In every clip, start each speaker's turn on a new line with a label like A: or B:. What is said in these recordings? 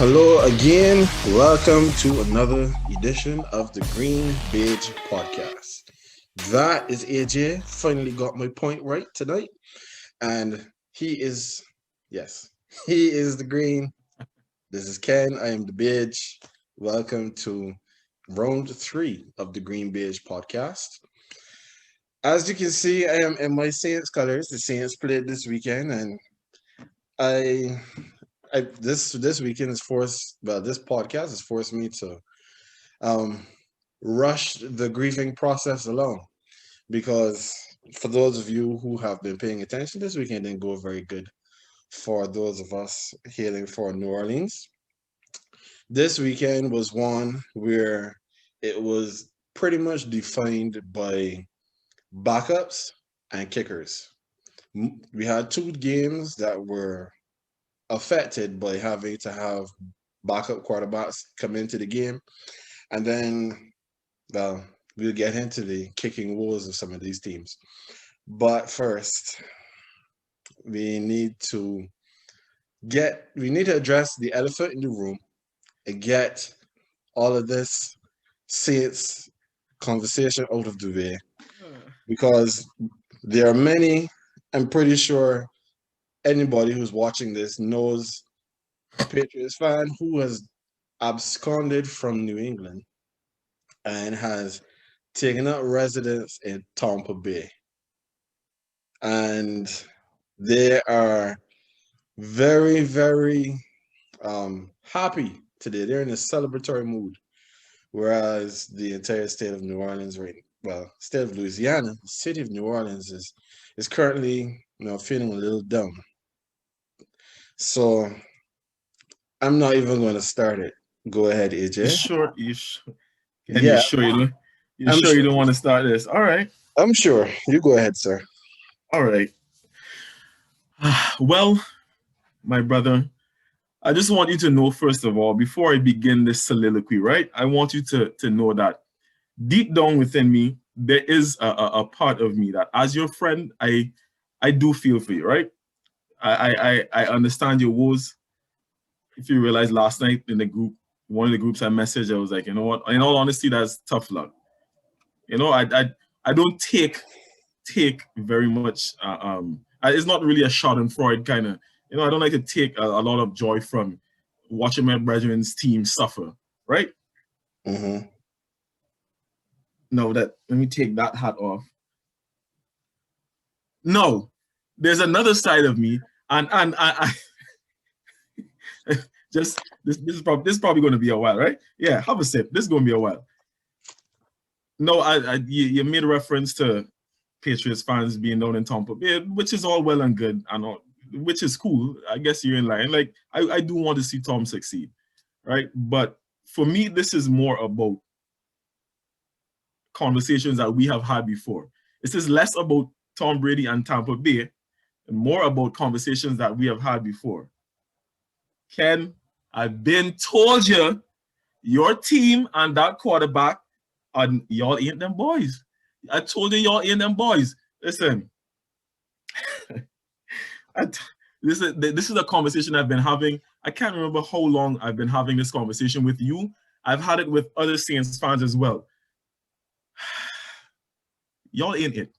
A: Hello again. Welcome to another edition of the GreenBaje podcast. That is Ajay. Finally got my point right tonight. And yes, he is the green. This is Ken. I am the Beige. Welcome to round 3 of the GreenBaje podcast. As you can see, I am in my Saints colors. The Saints played this weekend, and I this weekend is this podcast has forced me to um rush the grieving process alone, because for those of you who have been paying attention, this weekend didn't go very good for those of us hailing for New Orleans. This weekend was one where it was pretty much defined by backups and kickers. We had two games that were affected by having to have backup quarterbacks come into the game. And then, well, we'll get into the kicking woes of some of these teams. But first, we need to address the elephant in the room and get all of this Saints conversation out of the way, because there are many, I'm pretty sure anybody who's watching this knows a Patriots fan who has absconded from New England and has taken up residence in Tampa Bay. And they are very, very happy today. They're in a celebratory mood, whereas the entire state of New Orleans, state of Louisiana, the city of New Orleans is currently, feeling a little down. So I'm not even going to start it. Go ahead, AJ.
B: You sure you don't? You don't want to start this? All right.
A: I'm sure. You go ahead, sir.
B: All right. Well, my brother, I just want you to know, first of all, before I begin this soliloquy, right? I want you to know that deep down within me, there is a part of me that, as your friend, I do feel for you, right? I understand your woes. If you realize, last night in the group, one of the groups I messaged, I was like, you know what? In all honesty, that's tough luck. I don't take very much. It's not really a Schadenfreude kind of. I don't like to take a lot of joy from watching my brethren's team suffer. Right?
A: Mm-hmm.
B: No, let me take that hat off. No, there's another side of me, and I just this is probably going to be a while, right? Yeah, have a sip. This is going to be a while. No, you made a reference to Patriots fans being down in Tampa Bay, which is all well and good, which is cool. I guess you're in line. Like, I do want to see Tom succeed, right? But for me, this is more about conversations that we have had before. This is less about Tom Brady and Tampa Bay and more about conversations that we have had before. Ken, I've been told you, your team and that quarterback, and y'all ain't them boys. I told you y'all ain't them boys. Listen, this is a conversation I've been having. I can't remember how long I've been having this conversation with you. I've had it with other Saints fans as well. Y'all ain't it.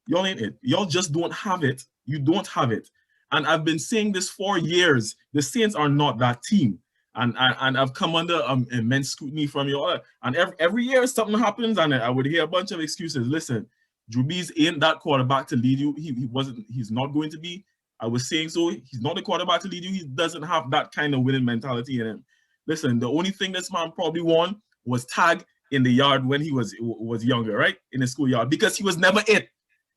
B: Y'all ain't it. Y'all just don't have it. You don't have it. And I've been saying this for years. The Saints are not that team. And I've come under immense scrutiny from you all. And every year something happens, and I would hear a bunch of excuses. Listen, Drew Brees ain't that quarterback to lead you. He's not going to be. I was saying so. He's not the quarterback to lead you. He doesn't have that kind of winning mentality in him. Listen, the only thing this man probably won was tag in the yard when he was younger, right? In the schoolyard, because he was never it.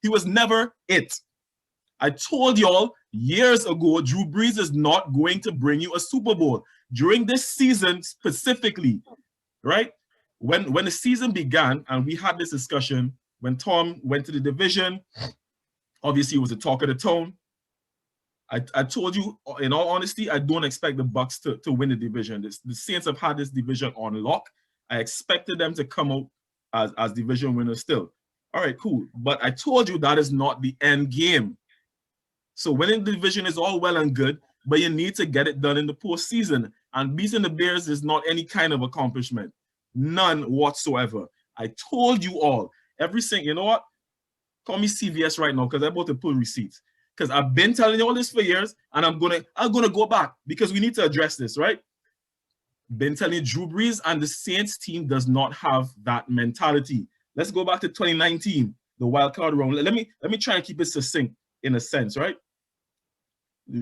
B: He was never it. I told y'all years ago, Drew Brees is not going to bring you a Super Bowl. During this season specifically, right? When the season began and we had this discussion, when Tom went to the division, obviously it was the talk of the town. I told you, in all honesty, I don't expect the Bucs to win the division. The Saints have had this division on lock. I expected them to come out as division winners still. All right, cool. But I told you that is not the end game. So winning the division is all well and good, but you need to get it done in the postseason. And beating the Bears is not any kind of accomplishment. None whatsoever. I told you all. You know what? Call me CVS right now because I'm about to pull receipts. Because I've been telling you all this for years, and I'm gonna go back because we need to address this, right? Been telling you, Drew Brees and the Saints team does not have that mentality. Let's go back to 2019, the wild card round. Let me try and keep it succinct in a sense, right?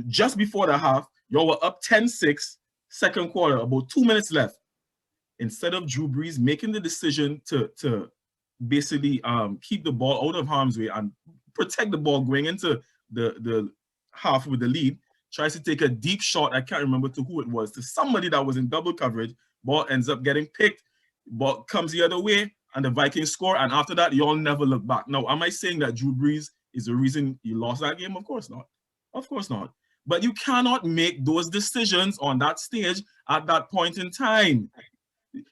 B: Just before the half, y'all were up 10-6, second quarter, about 2 minutes left. Instead of Drew Brees making the decision to basically keep the ball out of harm's way and protect the ball going into the half with the lead, tries to take a deep shot, I can't remember to who it was, to somebody that was in double coverage, ball ends up getting picked, ball comes the other way, and the Vikings score, and after that, y'all never look back. Now, am I saying that Drew Brees is the reason you lost that game? Of course not. Of course not. But you cannot make those decisions on that stage at that point in time.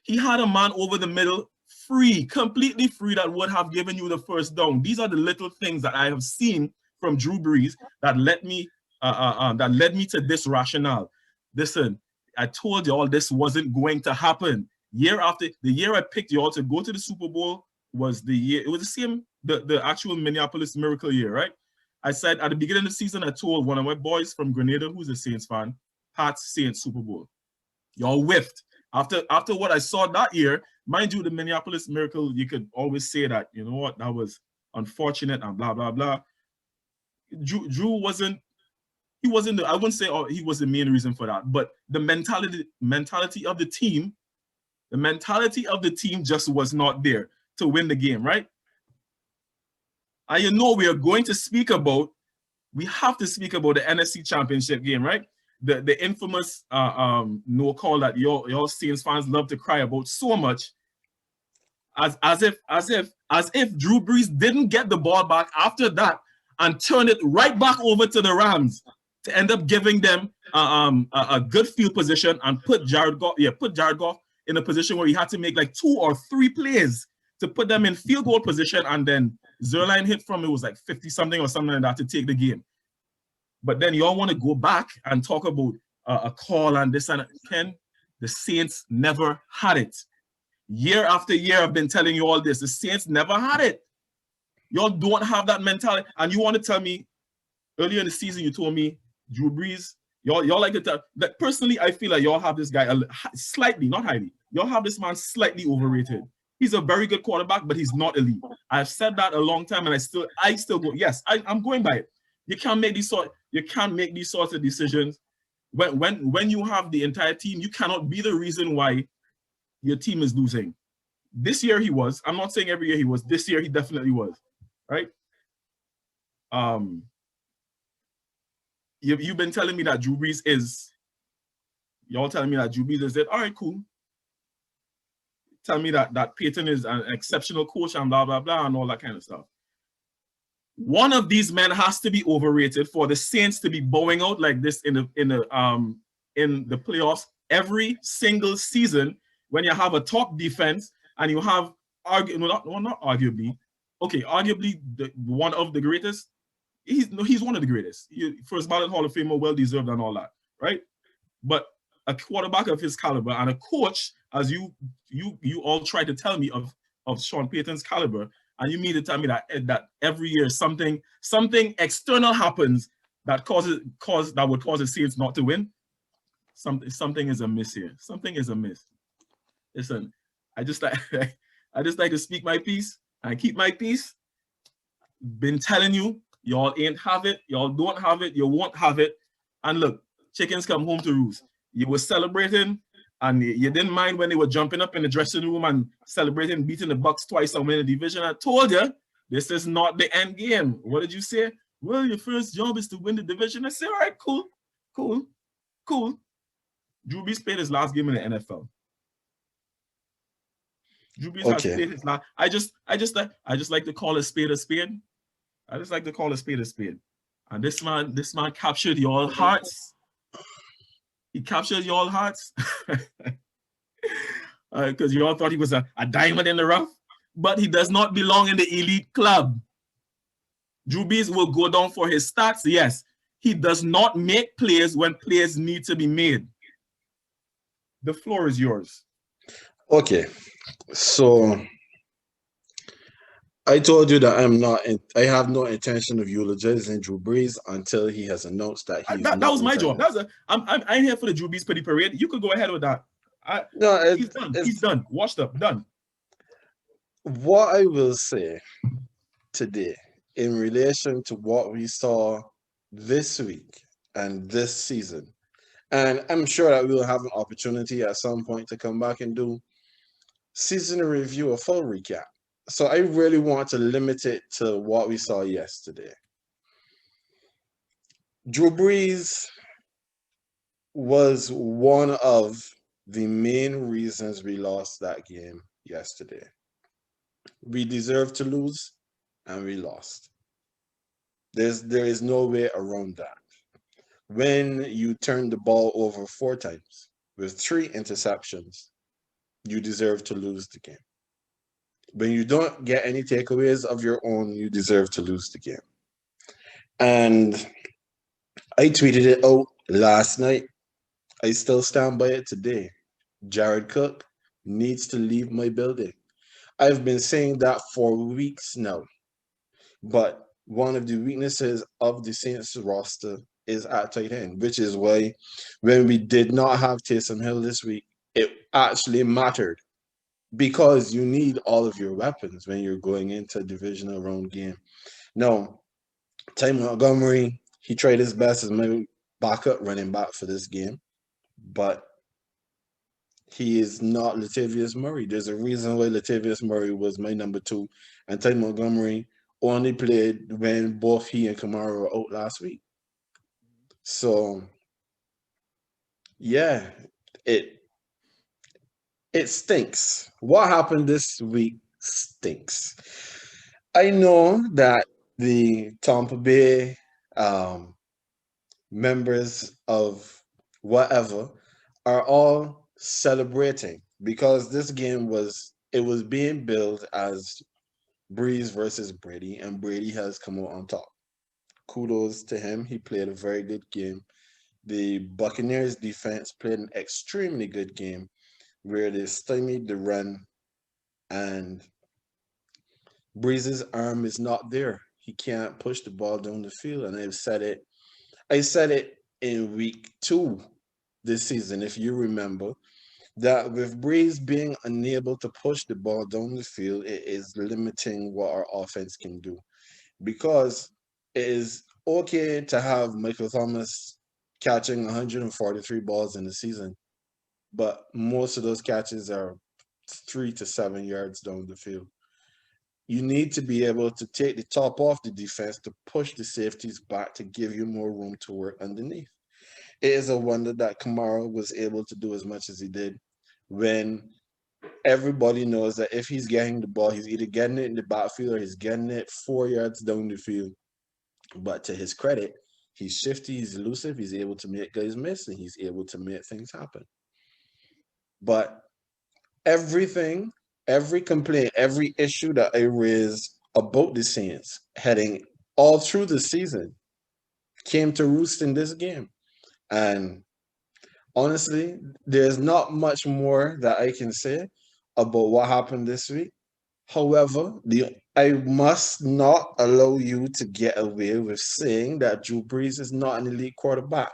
B: He had a man over the middle free, completely free, that would have given you the first down. These are the little things that I have seen from Drew Brees that led me to this rationale. Listen, I told you all this wasn't going to happen. Year after the year I picked you all to go to the Super Bowl was the year, it was the same, the actual Minneapolis Miracle year, right? I said at the beginning of the season, I told one of my boys from Grenada, who's a Saints fan, Pat's Saints Super Bowl. Y'all whiffed. After what I saw that year, mind you, the Minneapolis Miracle, you could always say that, you know what, that was unfortunate and blah, blah, blah. Drew wasn't, I wouldn't say he was the main reason for that, but the mentality of the team just was not there to win the game, right? And you know we have to speak about the NFC Championship game, right? The infamous no call that your Saints fans love to cry about so much, as if Drew Brees didn't get the ball back after that and turn it right back over to the Rams to end up giving them a good field position and put Jared Goff in a position where he had to make like 2 or 3 plays to put them in field goal position, and then Zerline hit from, it was like 50 something or something like that to take the game. But then y'all want to go back and talk about a call and this and that. Ken, the Saints never had it. Year after year, I've been telling you all this. The Saints never had it. Y'all don't have that mentality. And you want to tell me, earlier in the season, you told me, Drew Brees, y'all like to tell, that personally, I feel like y'all have this guy slightly, not highly, y'all have this man slightly overrated. He's a very good quarterback, but he's not elite. I've said that a long time, and I still go, yes, I'm going by it. You can't make these sorts of decisions. When you have the entire team, you cannot be the reason why your team is losing. This year he was. I'm not saying every year he was. This year he definitely was. Right? You've been telling me that Drew Brees is. Y'all telling me that Drew Brees is it. All right, cool. Tell me that Peyton is an exceptional coach and blah blah blah and all that kind of stuff. One of these men has to be overrated for the Saints to be bowing out like this in the playoffs every single season, when you have a top defense and you have arguably one of the greatest. He's one of the greatest. First ballot Hall of Famer, well deserved and all that, right? But a quarterback of his caliber and a coach, as you all try to tell me of Sean Payton's caliber, and you mean to tell me that every year something external happens that would cause the Saints not to win? Something is amiss here. Something is amiss. Listen, I just like to speak my piece and keep my peace. Been telling you, y'all ain't have it, y'all don't have it, you won't have it. And look, chickens come home to roost. You were celebrating, and you didn't mind when they were jumping up in the dressing room and celebrating, beating the Bucks twice and winning the division. I told you, this is not the end game. What did you say? Well, your first job is to win the division. I said, all right, cool. Drew Brees played his last game in the NFL. Drew Brees has played his last. I just like to call a spade a spade. I just like to call a spade a spade. And this man captured your hearts. He captured your hearts because you all thought he was a diamond in the rough, but he does not belong in the elite club. Drew Brees will go down for his stats, yes. He does not make plays when plays need to be made. The floor is yours.
A: Okay, so I told you that I have no intention of eulogizing Drew Brees until he has announced that he's
B: That
A: not
B: was my job.
A: resigning.
B: I'm here for the Drew Brees pity parade. You could go ahead with that.
A: No,
B: He's done. He's done. Washed up. Done.
A: what I will say today in relation to what we saw this week and this season. And I'm sure that we'll have an opportunity at some point to come back and do season review, a full recap. So I really want to limit it to what we saw yesterday. Drew Brees was one of the main reasons we lost that game yesterday. We deserved to lose and we lost. There is no way around that. When you turn the ball over 4 times with 3 interceptions, you deserve to lose the game. When you don't get any takeaways of your own, you deserve to lose the game. And I tweeted it out last night. I still stand by it today. Jared Cook needs to leave my building. I've been saying that for weeks now. But one of the weaknesses of the Saints roster is at tight end, which is why when we did not have Taysom Hill this week, it actually mattered because you need all of your weapons when you're going into a divisional round game. Now, Ty Montgomery, he tried his best as my backup running back for this game, but he is not Latavius Murray. There's a reason why Latavius Murray was my number 2, and Ty Montgomery only played when both he and Kamara were out last week. So, yeah, it stinks. What happened this week stinks. I know that the Tampa Bay members of whatever are all celebrating because this game was being billed as Brees versus Brady, and Brady has come out on top. Kudos to him. He played a very good game. The Buccaneers defense played an extremely good game where they stymied the run, and Breeze's arm is not there. He can't push the ball down the field, and I said it in week 2 this season, if you remember, that with Breeze being unable to push the ball down the field, it is limiting what our offense can do. Because it is okay to have Michael Thomas catching 143 balls in the season, but most of those catches are 3 to 7 yards down the field. You need to be able to take the top off the defense to push the safeties back to give you more room to work underneath. It is a wonder that Kamara was able to do as much as he did when everybody knows that if he's getting the ball, he's either getting it in the backfield or he's getting it 4 yards down the field. But to his credit, he's shifty, he's elusive, he's able to make guys miss, and he's able to make things happen. But everything, every complaint, every issue that I raised about the Saints heading all through the season came to roost in this game. And honestly, there's not much more that I can say about what happened this week. However, I must not allow you to get away with saying that Drew Brees is not an elite quarterback.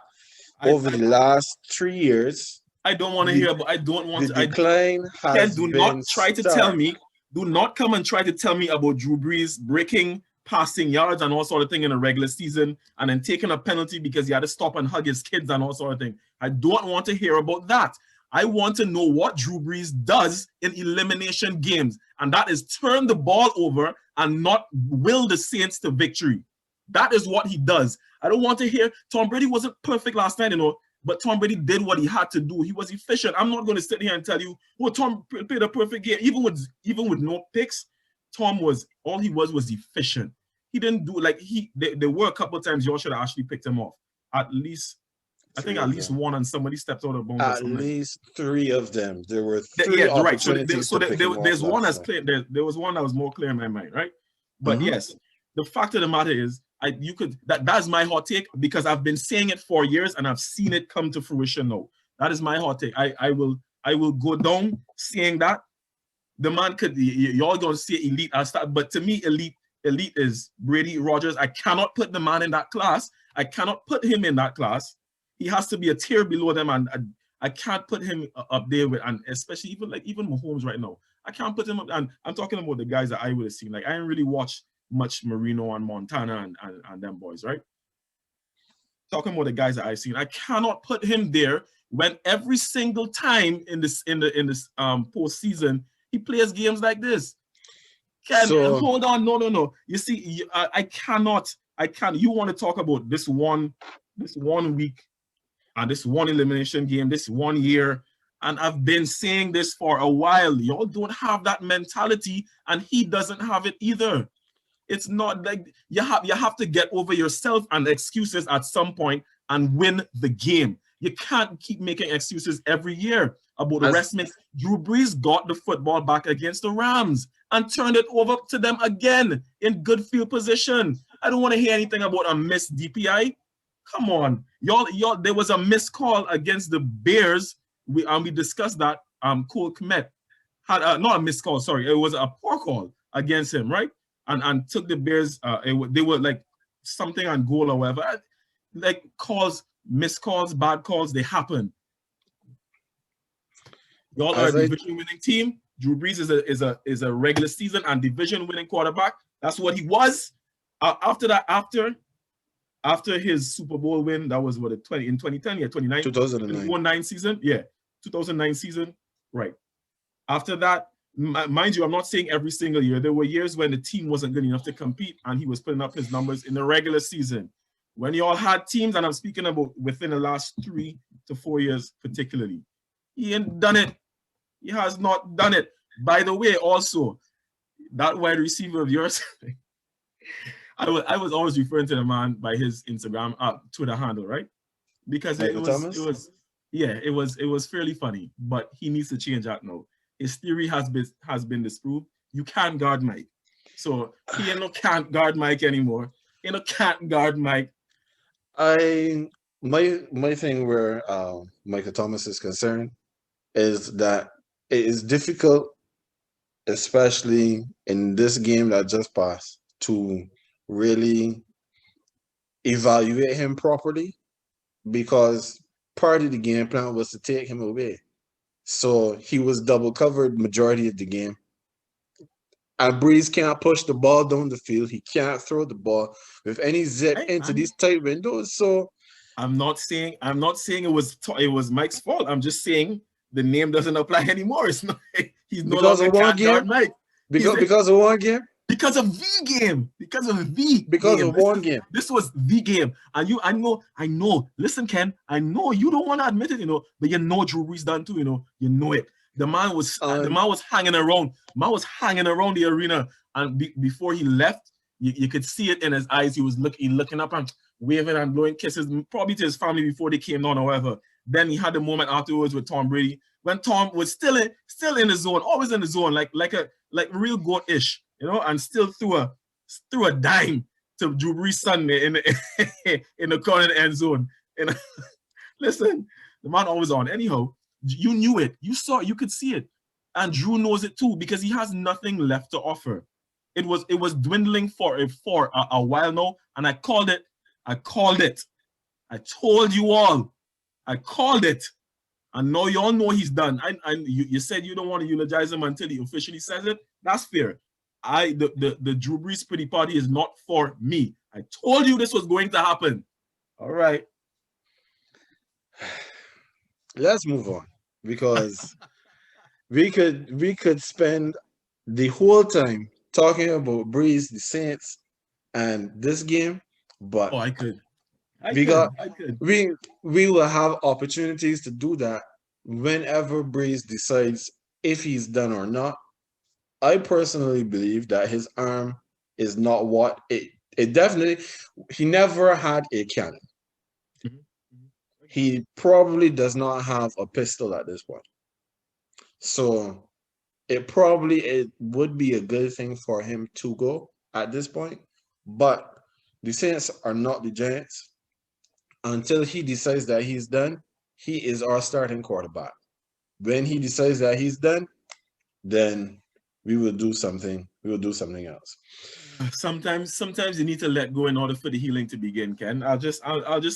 A: Over the last 3 years,
B: I don't want to hear, but I don't want
A: the
B: to.
A: decline has
B: Do
A: been
B: not try to
A: stark.
B: tell me. Do not come and try to tell me about Drew Brees breaking passing yards and all sort of thing in a regular season and then taking a penalty because he had to stop and hug his kids and all sort of thing. I don't want to hear about that. I want to know what Drew Brees does in elimination games, and that is turn the ball over and not will the Saints to victory. That is what he does. I don't want to hear Tom Brady wasn't perfect last night, but Tom Brady did what he had to do. He was efficient. I'm not going to sit here and tell you, well, Tom played a perfect game. Even with no picks, Tom was efficient. He didn't do there were a couple of times y'all should have actually picked him off. At least one, and somebody stepped out of bounds.
A: At least 3 of them. There were 3 opportunities to pick him off
B: there's one
A: last
B: that's clear. There was one that was more clear in my mind, right? But yes, the fact of the matter is That's my hot take because I've been saying it for years and I've seen it come to fruition now. That is my hot take. I will go down saying that the man could. Y'all gonna say elite. I'll start, but to me, elite is Brady, Rodgers. I cannot put the man in that class. I cannot put him in that class. He has to be a tier below them, and I can't put him up there with, and especially even Mahomes right now. I can't put him up. And I'm talking about the guys that I would have seen. Like I didn't really watch much Marino and Montana and them boys, right? Talking about the guys that I've seen, I cannot put him there when every single time in this postseason he plays games like this. Hold on, no. You see, I cannot. You want to talk about this one week and this one elimination game, this 1 year, and I've been saying this for a while. Y'all don't have that mentality, and he doesn't have it either. It's not like you have to get over yourself and excuses at some point and win the game. You can't keep making excuses every year about the rest. Drew Brees got the football back against the Rams and turned it over to them again in good field position. I don't want to hear anything about a missed DPI. Come on, y'all. There was a missed call against the Bears. We discussed that. Cole Kmet had not a missed call. Sorry, it was a poor call against him, right? And took the Bears. They were like something on goal or whatever. Like calls, missed calls, bad calls, they happen. Y'all are a division-winning team. Drew Brees is a regular season and division-winning quarterback. That's what he was. After his Super Bowl win, that was in 2010, 2009 season, 2009 season, right? After that, mind you, I'm not saying every single year. There were years when the team wasn't good enough to compete, and he was putting up his numbers in the regular season. When you all had teams, and I'm speaking about within the last 3 to 4 years particularly, he ain't done it. He has not done it. By the way, also, that wide receiver of yours, I was always referring to the man by his Instagram Twitter handle, right? Because it was fairly funny, but he needs to change that now. His theory has been disproved. You can't guard Mike. So he can't guard Mike anymore. He can't guard Mike.
A: My thing where Michael Thomas is concerned is that it is difficult, especially in this game that just passed, to really evaluate him properly, because part of the game plan was to take him away. So he was double covered majority of the game. And Brees can't push the ball down the field. He can't throw the ball with any zip into these tight windows. So
B: I'm not saying it was Mike's fault. I'm just saying the name doesn't apply anymore. It's not. He's no longer can't guard Mike.
A: Because of one game.
B: Because of the game. Because of one game. This was the game. And I know. Listen, Ken, I know you don't want to admit it, but Drew Brees done too, you know it. The man was hanging around. The man was hanging around the arena, and before he left, you could see it in his eyes. He was looking up and waving and blowing kisses, probably to his family before they came on or whatever. Then he had the moment afterwards with Tom Brady when Tom was still in the zone, always in the zone, like real goat-ish, and still threw a dime to Drew Brees' son in the corner of the end zone. And listen, the man always on. Anyhow, you knew it. You saw it. You could see it. And Drew knows it too, because he has nothing left to offer. It was dwindling for a while now, and I called it. I told you all. I called it. And now you all know he's done. You said you don't want to eulogize him until he officially says it. That's fair. The Drew Brees pity party is not for me. I told you this was going to happen. All right.
A: Let's move on, because we could spend the whole time talking about Brees, the Saints, and this game. But
B: I could.
A: We will have opportunities to do that whenever Brees decides if he's done or not. I personally believe that his arm is not what it definitely. He never had a cannon. He probably does not have a pistol at this point. So it would be a good thing for him to go at this point. But the Saints are not the Giants. Until he decides that he's done, he is our starting quarterback. When he decides that he's done, then we will do something. We will do something else.
B: Sometimes you need to let go in order for the healing to begin, Ken. I'll just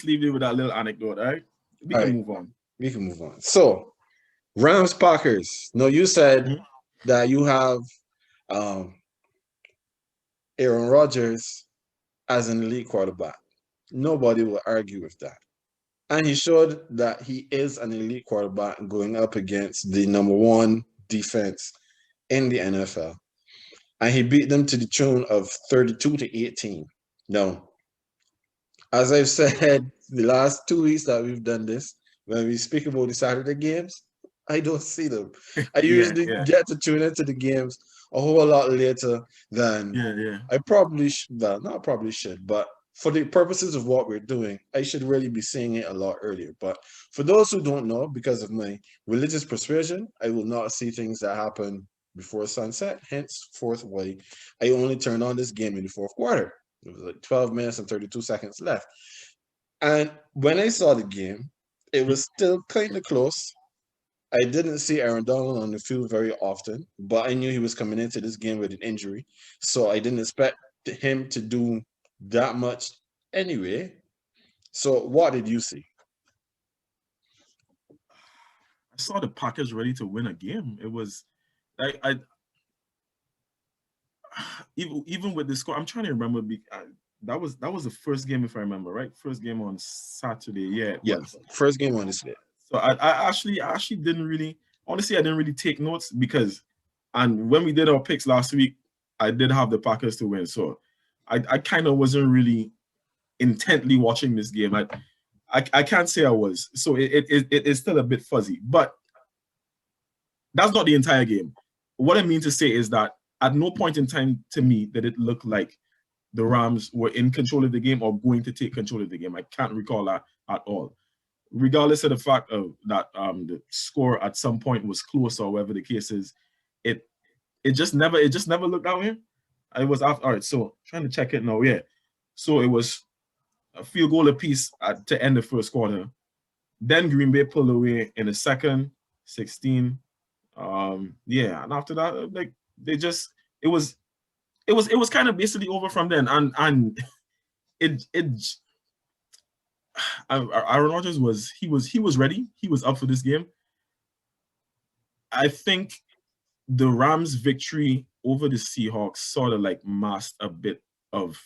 B: leave you with that little anecdote, all right? We
A: All
B: can
A: right,
B: move on.
A: we can move on. So, Rams Packers. No, you said
B: Mhm.
A: that you have um, Aaron Rodgers as an elite quarterback. Nobody will argue with that. And he showed that he is an elite quarterback going up against the number one defense in the NFL. And he beat them to the tune of 32-18. Now, as I've said the last 2 weeks that we've done this, when we speak about the Saturday games, I don't see them. I
B: Yeah,
A: usually
B: yeah,
A: get to tune into the games a whole lot later than
B: yeah.
A: I probably should. Well, not probably should, but for the purposes of what we're doing, I should really be seeing it a lot earlier. But for those who don't know, because of my religious persuasion, I will not see things that happen before sunset. Henceforth, why I only turned on this game in the fourth quarter. It was like 12 minutes and 32 seconds left. And when I saw the game, it was still kind of close. I didn't see Aaron Donald on the field very often, but I knew he was coming into this game with an injury. So I didn't expect him to do that much anyway. So what did you see?
B: I saw the Packers ready to win a game. It was I even with the score, I'm trying to remember. That was the first game, if I remember right. First game on Saturday. Yeah, it
A: Yeah,
B: was.
A: first game on this day.
B: So I actually didn't really, honestly, I didn't really take notes because, and when we did our picks last week, I did have the Packers to win. So I kind of wasn't really intently watching this game. I can't say I was. So it is still a bit fuzzy, but that's not the entire game. What I mean to say is that at no point in time to me did it look like the Rams were in control of the game or going to take control of the game. I can't recall that at all. Regardless of the fact of that the score at some point was close or whatever the case is, it it just never looked that way. I was after all right, so trying to check it now. Yeah. So it was a field goal apiece to end the first quarter. Then Green Bay pulled away in the second, 16. Yeah, and after that, like they just it was kind of basically over from then. And it Aaron Rodgers was ready. He was up for this game. I think the Rams' victory over the Seahawks sort of like masked a bit of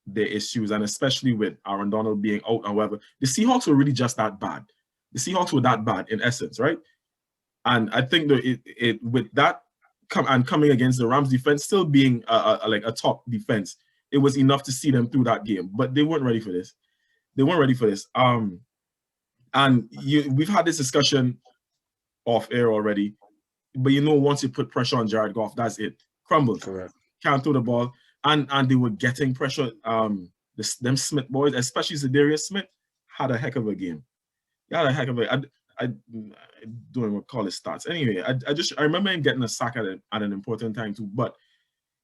B: their issues, and especially with Aaron Donald being out and whatever. The Seahawks were really just that bad. The Seahawks were that bad in essence, right? And I think that it with that coming against the Rams defense still being like a top defense, it was enough to see them through that game. But they weren't ready for this. They weren't ready for this. And we've had this discussion off air already. But once you put pressure on Jared Goff, that's it. Crumbles.
A: Correct.
B: Can't throw the ball. And they were getting pressure. Them Smith boys, especially Zadarius Smith, had a heck of a game. He had a heck of a. I don't even call it stats. Anyway, I remember him getting a sack at an important time too. But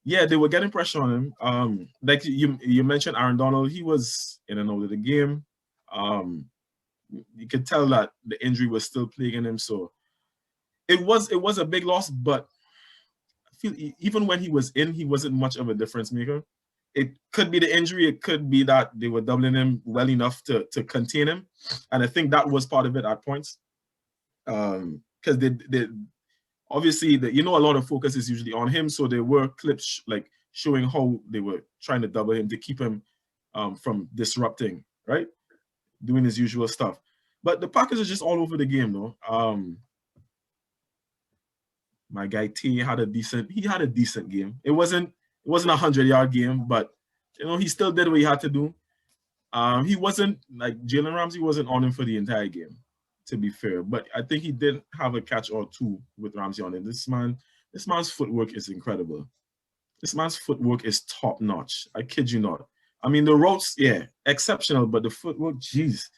B: yeah, they were getting pressure on him. Like you mentioned, Aaron Donald, he was in and out of the game. You could tell that the injury was still plaguing him. So it was a big loss, but I feel even when he was in, he wasn't much of a difference maker. It could be the injury. It could be that they were doubling him well enough to contain him, and I think that was part of it at points. Because they obviously a lot of focus is usually on him, so there were clips like showing how they were trying to double him to keep him from disrupting, right, doing his usual stuff. But the Packers are just all over the game, though. My guy T had a decent game. It wasn't a 100-yard game, but he still did what he had to do. He wasn't like Jalen Ramsey wasn't on him for the entire game, to be fair. But I think he did have a catch or two with Ramsey on him. This man's footwork is incredible. This man's footwork is top notch. I kid you not. I mean, the routes, yeah, exceptional, but the footwork, geez,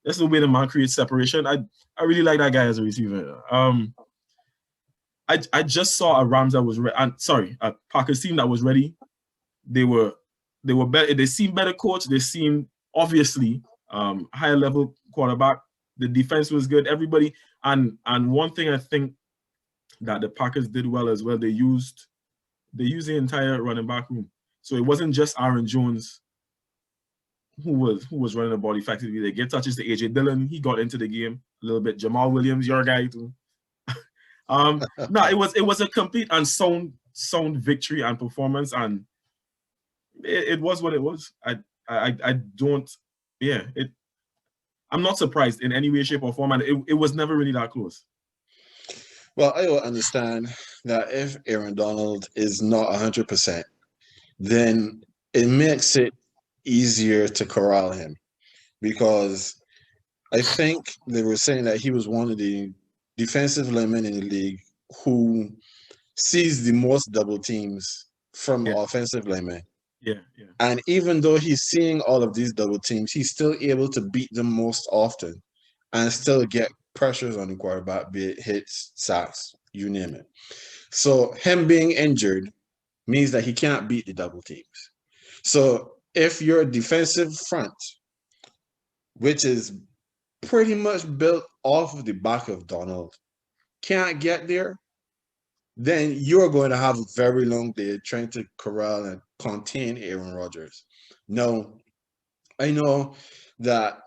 B: that's the way the man creates separation. I really like that guy as a receiver. I just saw a Rams that was a Packers team that was ready. They were They were better. They seemed better coached. They seemed obviously higher level quarterback. The defense was good. Everybody and one thing I think that the Packers did well as well. They used the entire running back room. So it wasn't just Aaron Jones who was running the ball effectively. They gave touches to Ajay Dillon. He got into the game a little bit. Jamal Williams, your guy too. No, it was a complete and sound victory and performance, and it was what it was. I don't, yeah. I'm not surprised in any way, shape, or form, and it was never really that close.
A: Well, I will understand that if Aaron Donald is not 100%, then it makes it easier to corral him, because I think they were saying that he was one of the defensive linemen in the league who sees the most double teams from
B: Yeah,
A: offensive linemen.
B: yeah, yeah.
A: And even though he's seeing all of these double teams, he's still able to beat them most often and still get pressures on the quarterback, be it hits, sacks, you name it. So him being injured means that he can't beat the double teams. So if your defensive front, which is pretty much built off of the back of Donald, can't get there, then you're going to have a very long day trying to corral and contain Aaron Rodgers. No, I know that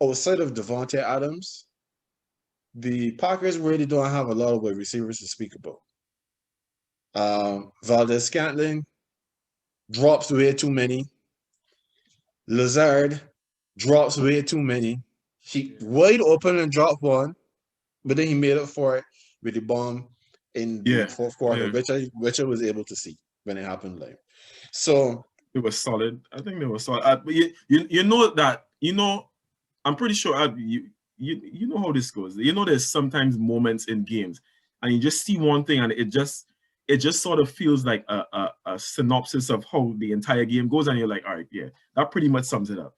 A: outside of Devontae Adams, the Packers really don't have a lot of wide receivers to speak about. Valdez Scantling drops way too many. Lazard drops way too many. He wide open and dropped one, but then he made up for it with the bomb in the
B: Yeah,
A: fourth quarter,
B: yeah.
A: which I was able to see when it happened live. So
B: It was solid. I think they were solid. But you know that I'm pretty sure you know how this goes. You know, there's sometimes moments in games, and you just see one thing, and it just sort of feels like a synopsis of how the entire game goes, and you're like, all right, yeah, that pretty much sums it up.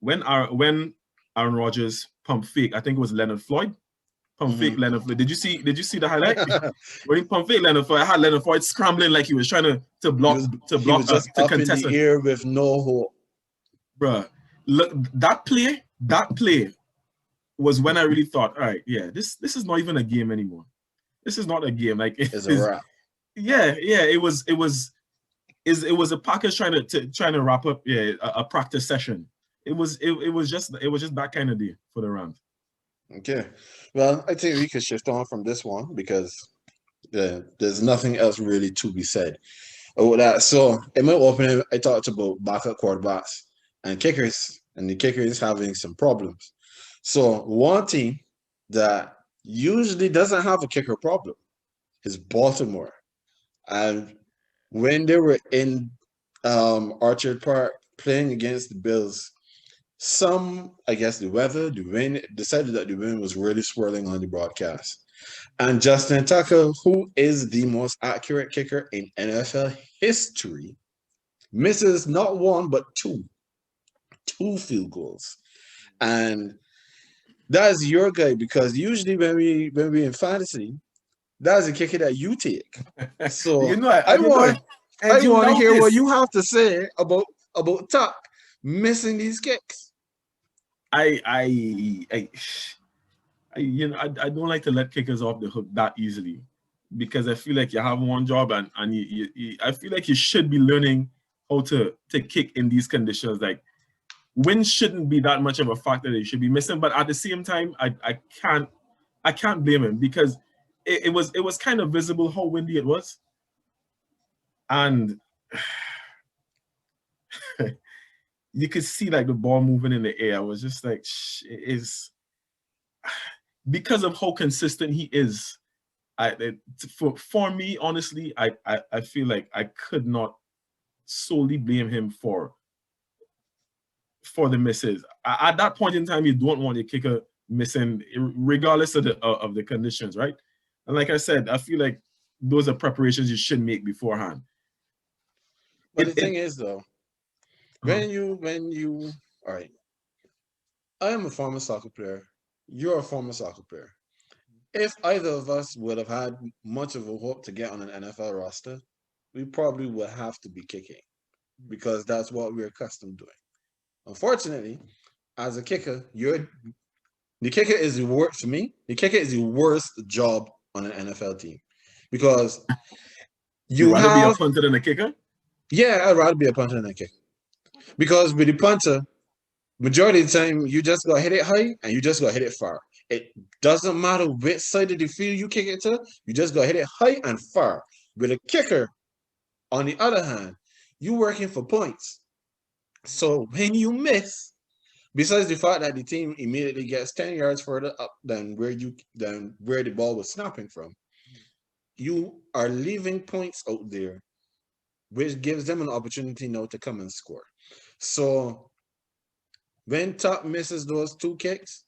B: When Aaron Rodgers pumped fake, I think it was Leonard Floyd. Pump fake Leonard Floyd. Did you see the highlight? When he pump fake Leonard Floyd, I had Leonard Floyd scrambling like he was trying to block
A: he was just
B: to
A: up in
B: contest
A: the air with no hope.
B: Bruh, look, that play was when I really thought, all right, yeah, this is not even a game anymore. This is not a game. Like
A: It's a wrap.
B: Yeah, it was a Packers trying to wrap up a practice session. It was just that kind of day for the Rams.
A: Okay. Well, I think we could shift on from this one because there's nothing else really to be said about that. So in my opening, I talked about backup quarterbacks and kickers, and the kickers having some problems. So one team that usually doesn't have a kicker problem is Baltimore. And when they were in Orchard Park playing against the Bills, I guess the wind decided that the wind was really swirling on the broadcast. And Justin Tucker, who is the most accurate kicker in NFL history, misses not one but two field goals. And that's your guy, because usually when we in fantasy, that's a kicker that you take. So I want to hear what you have to say about Tuck missing these kicks.
B: I don't like to let kickers off the hook that easily, because I feel like you have one job, and I feel like you should be learning how to kick in these conditions. Like, wind shouldn't be that much of a factor that you should be missing, but at the same time, I can't blame him, because it was kind of visible how windy it was, and you could see like the ball moving in the air. I was just like, is because of how consistent he is. For me, honestly, I feel like I could not solely blame him for the misses. At that point in time, you don't want your kicker missing, regardless of the conditions, right? And like I said, I feel like those are preparations you should make beforehand.
A: But the thing is, though, when you all right, I am a former soccer player. You're a former soccer player. If either of us would have had much of a hope to get on an NFL roster, we probably would have to be kicking because that's what we're accustomed doing. Unfortunately, as a kicker, the kicker is the worst for me. The kicker is the worst job on an NFL team because
B: You
A: you
B: rather be a
A: have
B: punter than a kicker?
A: yeah, I'd rather be a punter than a kicker because with the punter, majority of the time you just go hit it high and you just go hit it far. It doesn't matter which side of the field you kick it to, you just go hit it high and far. With a kicker, on the other hand, you working for points. So when you miss, besides the fact that the team immediately gets 10 yards further up than where the ball was snapping from, you are leaving points out there, which gives them an opportunity now to come and score. So when Top misses those two kicks,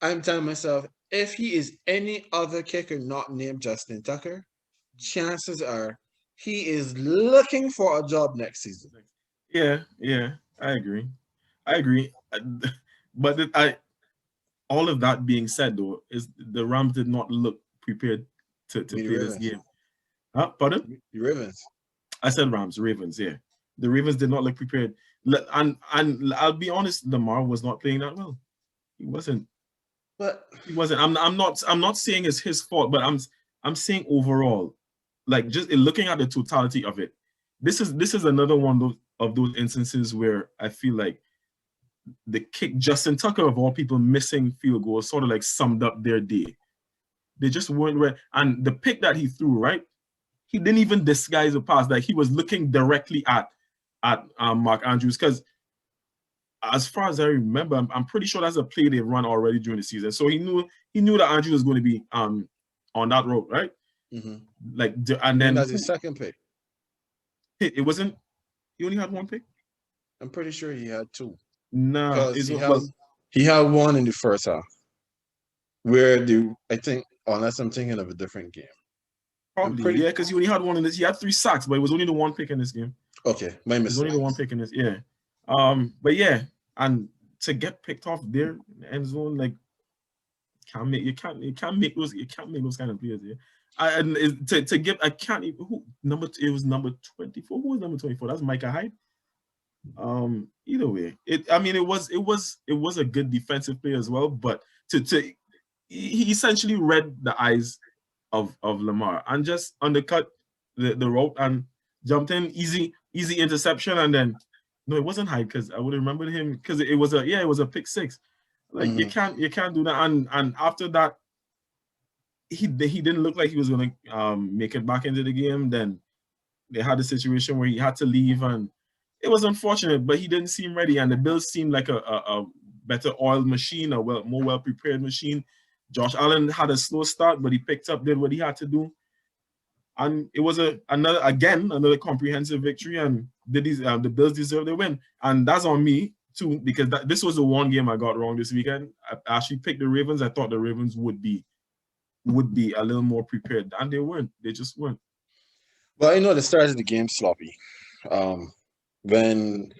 A: I'm telling myself, if he is any other kicker not named Justin Tucker, chances are he is looking for a job next season.
B: Yeah, I agree. I agree. But all of that being said, though, is the Rams did not look prepared to
A: I mean, the
B: play this
A: Ravens.
B: game. Huh? Pardon?
A: The Ravens.
B: I said Rams, Ravens. Yeah, the Ravens did not look prepared. And I'll be honest, Lamar was not playing that well. He wasn't.
A: But
B: He wasn't. I'm not saying it's his fault, but I'm saying overall, like just looking at the totality of it, this is another one of those instances where I feel like the kick Justin Tucker of all people missing field goals sort of like summed up their day. They just weren't ready. And the pick that he threw, right? He didn't even disguise the pass. Like he was looking directly at Mark Andrews because as far as I remember, I'm pretty sure that's a play they've run already during the season. So he knew that Andrew was going to be on that road, right?
A: mm-hmm.
B: Like and
A: I mean,
B: then
A: that's his second pick.
B: it wasn't. He only had one pick.
A: I'm pretty sure he had two
B: Nah,
A: because
B: it's well
A: he had one in the first half where I think unless I'm thinking of a different game. I'm
B: probably
A: pretty
B: yeah because he only had one in this. He had 3 sacks, but it was only the one pick in this game.
A: okay. My
B: It was
A: mistake.
B: only the one pick in this. Yeah. But yeah, and to get picked off there in the end zone, like you can't make those kind of plays. Yeah. And to give I can't even it was number 24. Who was number 24? That's Micah Hyde. Either way, it was a good defensive play as well, but to he essentially read the eyes of Lamar and just undercut the route and jumped in easy interception, and then no, it wasn't Hyde because I would have remembered him because it was a pick six. Like you
A: Mm-hmm.
B: can't do that, and after that he didn't look like he was gonna make it back into the game. Then they had a situation where he had to leave, and it was unfortunate, but he didn't seem ready. And the Bills seemed like a better oiled machine, more well prepared machine. Josh Allen had a slow start, but he picked up, did what he had to do, and it was another comprehensive victory. And the Bills deserve the win, and that's on me too because this was the one game I got wrong this weekend. I actually picked the Ravens. I thought the Ravens would be a little more prepared, and they weren't. They just weren't.
A: Well, I know the start of the game sloppy. Um, when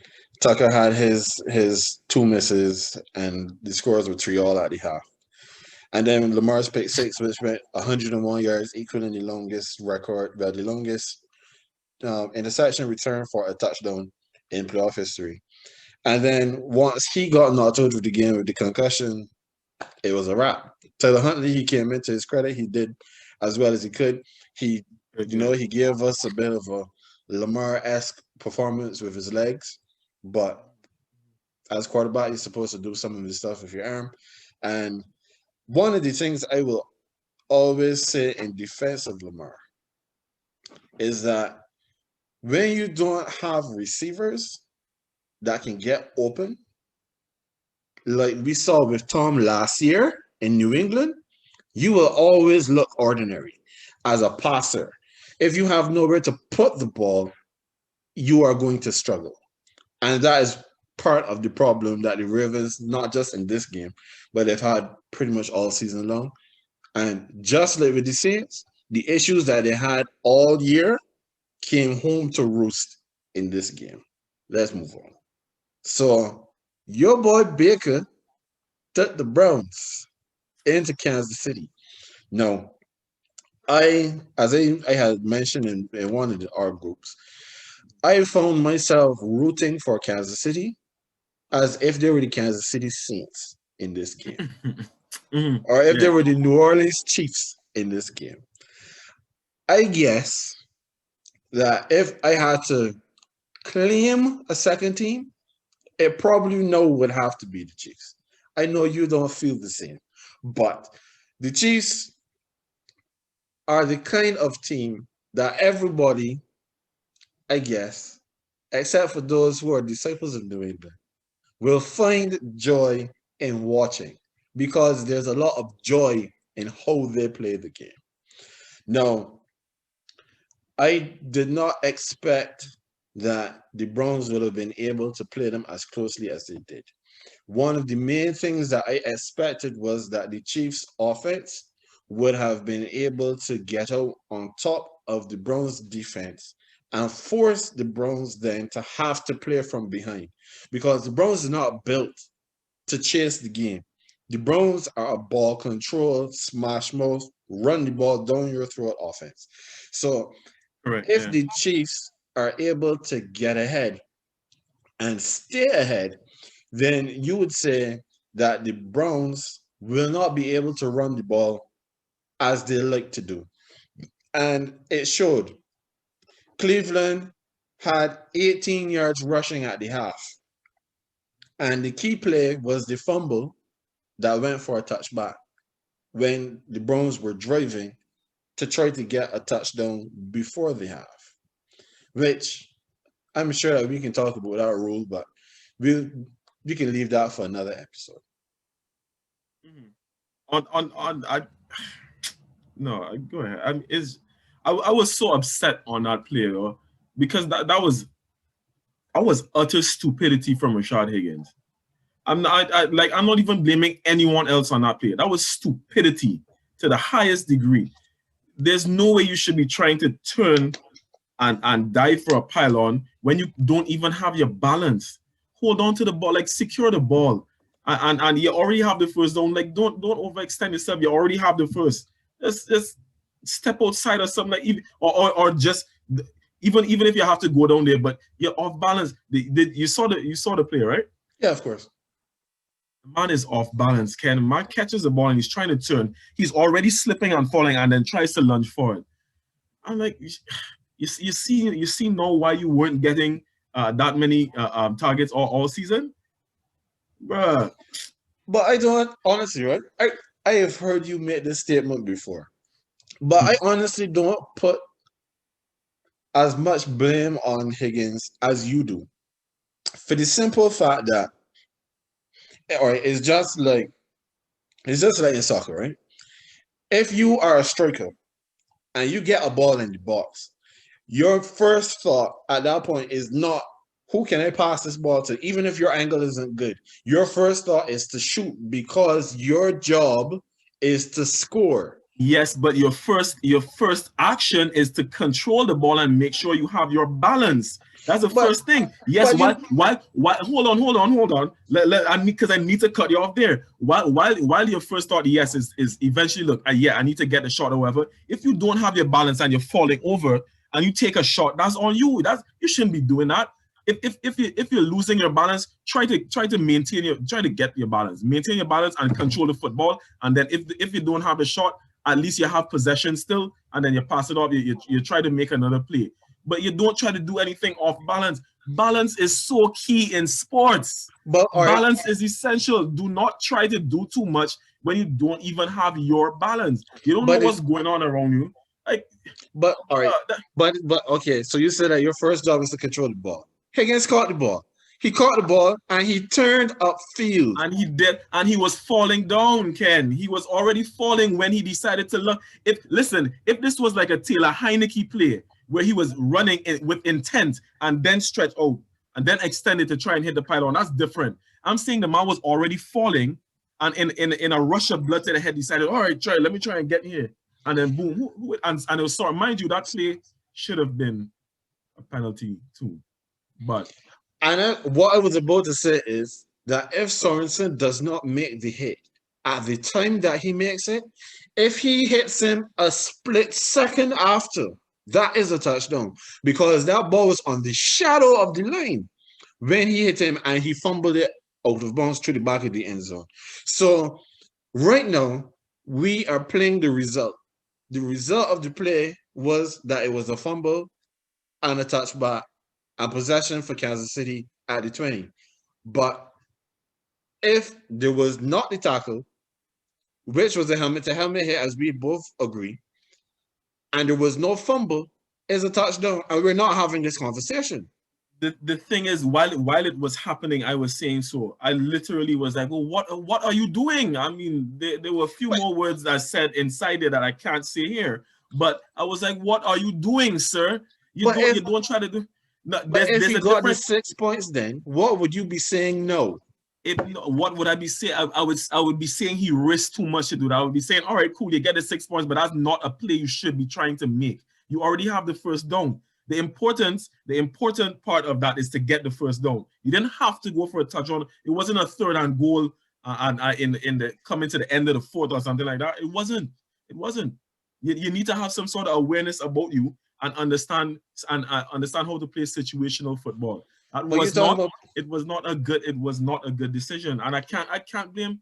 A: Tucker had his two misses and the scores were 3-all at the half. And then Lamar's pick six, which went 101 yards, equaling the longest record, well, the longest interception return for a touchdown in playoff history. And then once he got knocked out of the game with the concussion, it was a wrap. Taylor Huntley, he came into his credit. He did as well as he could. He, he gave us a bit of a Lamar-esque performance with his legs, but as quarterback, you're supposed to do some of the stuff with your arm. And one of the things I will always say in defense of Lamar is that when you don't have receivers that can get open, like we saw with Tom last year in New England, you will always look ordinary as a passer. If you have nowhere to put the ball, you are going to struggle. And that is part of the problem that the Ravens, not just in this game, but they've had pretty much all season long. And just like with the Saints, the issues that they had all year came home to roost in this game. Let's move on. So your boy Baker took the Browns into Kansas City. Now, as I had mentioned in one of our groups, I found myself rooting for Kansas City as if they were the Kansas City Saints in this game, or if they
B: Yeah.
A: were the New Orleans Chiefs in this game. I guess that if I had to claim a second team, it probably no would have to be the Chiefs. I know you don't feel the same, but the Chiefs are the kind of team that everybody, I guess, except for those who are disciples of New England, will find joy in watching because there's a lot of joy in how they play the game. Now, I did not expect that the Browns would have been able to play them as closely as they did. One of the main things that I expected was that the Chiefs' offense would have been able to get out on top of the Browns' defense and force the Browns then to have to play from behind because the Browns are not built to chase the game. The Browns are a ball control, smash mouth, run the ball down your throat offense. So
B: Correct.
A: if
B: Yeah.
A: the Chiefs are able to get ahead and stay ahead, then you would say that the Browns will not be able to run the ball as they like to do. And it showed. Cleveland had 18 yards rushing at the half. And the key play was the fumble that went for a touchback when the Browns were driving to try to get a touchdown before the half, which I'm sure that we can talk about that rule, but we'll we can leave that for another episode.
B: Mhm. On I no go ahead. I was so upset on that play though, because that was utter stupidity from Rashad Higgins. I'm not even blaming anyone else on that play. That was stupidity to the highest degree. There's no way you should be trying to turn and dive for a pylon when you don't even have your balance. Hold on to the ball, like secure the ball, and you already have the first down. Like don't overextend yourself. You already have the first. Just step outside or something like or just even if you have to go down there, but you're off balance. You saw the play, right?
A: Yeah, of course.
B: The man is off balance. Ken man catches the ball and he's trying to turn. He's already slipping and falling, and then tries to lunge forward. I'm like, you see now why you weren't getting that many targets all season, bruh.
A: But I don't honestly, right? I have heard you make this statement before, but I honestly don't put as much blame on Higgins as you do for the simple fact that, all right, it's just like in soccer, right? If you are a striker and you get a ball in the box, your first thought at that point is not who can I pass this ball to, even if your angle isn't good. Your first thought is to shoot because your job is to score.
B: Yes, but your first action is to control the ball and make sure you have your balance. That's the
A: But
B: first thing. Yes,
A: but you
B: why hold on. Because I need to cut you off there. While your first thought, yes, is eventually look, yeah, I need to get the shot or whatever. If you don't have your balance and you're falling over and you take a shot, that's on you. That's you shouldn't be doing that. If you're losing your balance, try to try to get your balance, maintain your balance and control the football. And then if you don't have the shot, at least you have possession still, and then you pass it off. You try to make another play, but you don't try to do anything off balance. Balance is so key in sports.
A: but all right,
B: Balance is essential. Do not try to do too much when you don't even have your balance. You don't know
A: but
B: what's
A: it's
B: going on around you. Like,
A: but all right,
B: that,
A: but okay. So you said that your first job is to control the ball. Higgins caught the ball. He caught the ball and he turned upfield.
B: and he did, and he was falling down. Ken, he was already falling when he decided to look. If this was like a Taylor Heineke play where he was running with intent and then stretch out and then extended to try and hit the pylon, that's different. I'm saying the man was already falling, and in a rush of blood to the head, decided, all right, let me try and get here, and then boom, and it was sort of, mind you, that play should have been a penalty too, but
A: And what I was about to say is that if Sorensen does not make the hit at the time that he makes it, If he hits him a split second after, that is a touchdown because that ball was on the shadow of the line when he hit him and he fumbled it out of bounds to the back of the end zone. So right now, we are playing the result. The result of the play was that it was a fumble and a touchback and possession for Kansas City at the 20. But if there was not the tackle, which was a helmet to helmet hit, as we both agree, and there was no fumble, is a touchdown. And we're not having this conversation.
B: The thing is, while it was happening, I was saying so. I literally was like, well, what are you doing? I mean, there were a few more words that I said inside there that I can't say here. But I was like, what are you doing, sir? You don't try to do. No,
A: but if he got the
B: difference.
A: 6 points, then what would you be saying? No.
B: What would I be saying? I would be saying he risked too much to do that. I would be saying, all right, cool, you get the 6 points, but that's not a play you should be trying to make. You already have the first down. The important part of that is to get the first down. You didn't have to go for a touchdown. It wasn't a third and goal in the coming to the end of the fourth or something like that. It wasn't. You need to have some sort of awareness about you and understand how to play situational football. It was not a good decision, and I can't blame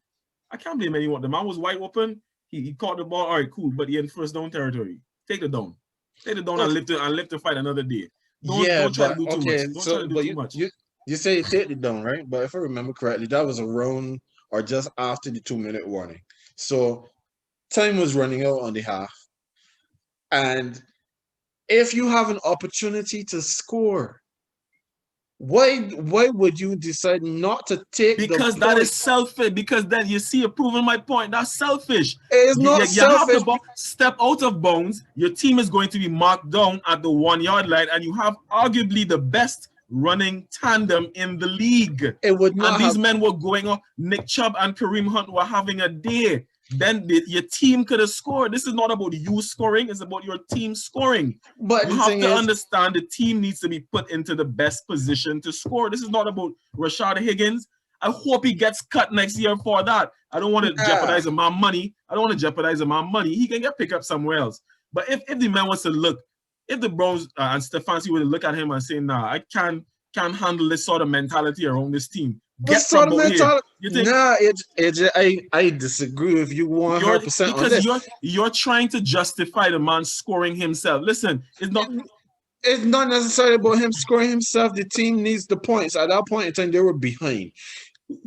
B: anyone. The man was wide open. He caught the ball. All right, cool, but he in first down territory. Take it down. Take it down and live to fight another day. Don't try to do too much. Don't try to do too much.
A: You say you take it down, right? But if I remember correctly, that was around or just after the 2-minute warning. So time was running out on the half. And if you have an opportunity to score, why would you decide not to take
B: because that is selfish? Because then you see, you're proving my point. That's selfish.
A: It's not selfish. You have the
B: ball, step out of bounds. Your team is going to be marked down at the 1 yard line, and you have arguably the best running tandem in the league.
A: It would not.
B: And these men were going on. Nick Chubb and Kareem Hunt were having a day. Then your team could have scored. This is not about you scoring. It's about your team scoring. But you have to understand the team needs to be put into the best position to score. This is not about Rashad Higgins. I hope he gets cut next year for that. I don't want to jeopardize my money. He can get picked up somewhere else. But if the man wants to look, if the Browns and Stefanski would look at him and say, nah, I can't handle this sort of mentality around this team. Get from here.
A: Nah, I disagree with you 100% on this.
B: Because you're trying to justify the man scoring himself. Listen, it's
A: not necessarily about him scoring himself. The team needs the points. At that point in time, they were behind.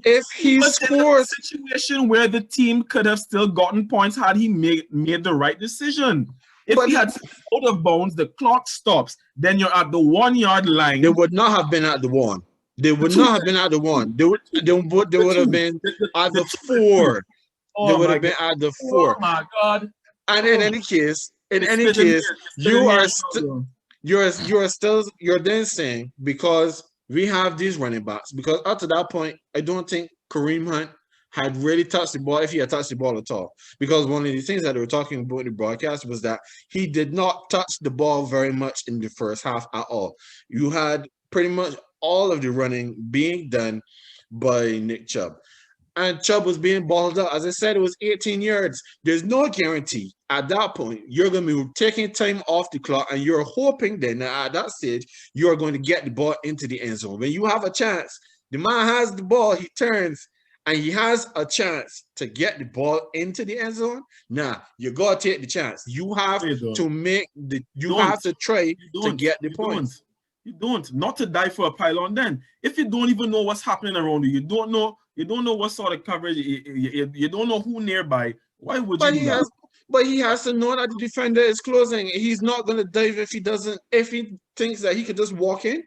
A: If he scores,
B: a situation where the team could have still gotten points had he made the right decision. If he had out of bounds, the clock stops. Then you're at the 1 yard line.
A: They would not have been at the 1. They would not have been at the 1. They would have been at the 4. They would have been at the 4.
B: Oh my God!
A: And in any case, you're then saying because we have these running backs. Because up to that point, I don't think Kareem Hunt had really touched the ball, if he had touched the ball at all. Because one of the things that they were talking about in the broadcast was that he did not touch the ball very much in the first half at all. You had pretty much all of the running being done by Nick Chubb. And Chubb was being balled up. As I said, it was 18 yards. There's no guarantee at that point you're going to be taking time off the clock and you're hoping that at that stage you're going to get the ball into the end zone. When you have a chance, the man has the ball, he turns, and he has a chance to get the ball into the end zone. Nah, you got to take the chance. You have to make have to try to get the points.
B: You don't. Not to die for a pylon then. If you don't even know what's happening around you, you don't know what sort of coverage, you don't know who nearby, why would you do that?
A: But he has to know that the defender is closing. He's not going to dive if he thinks that he could just walk in.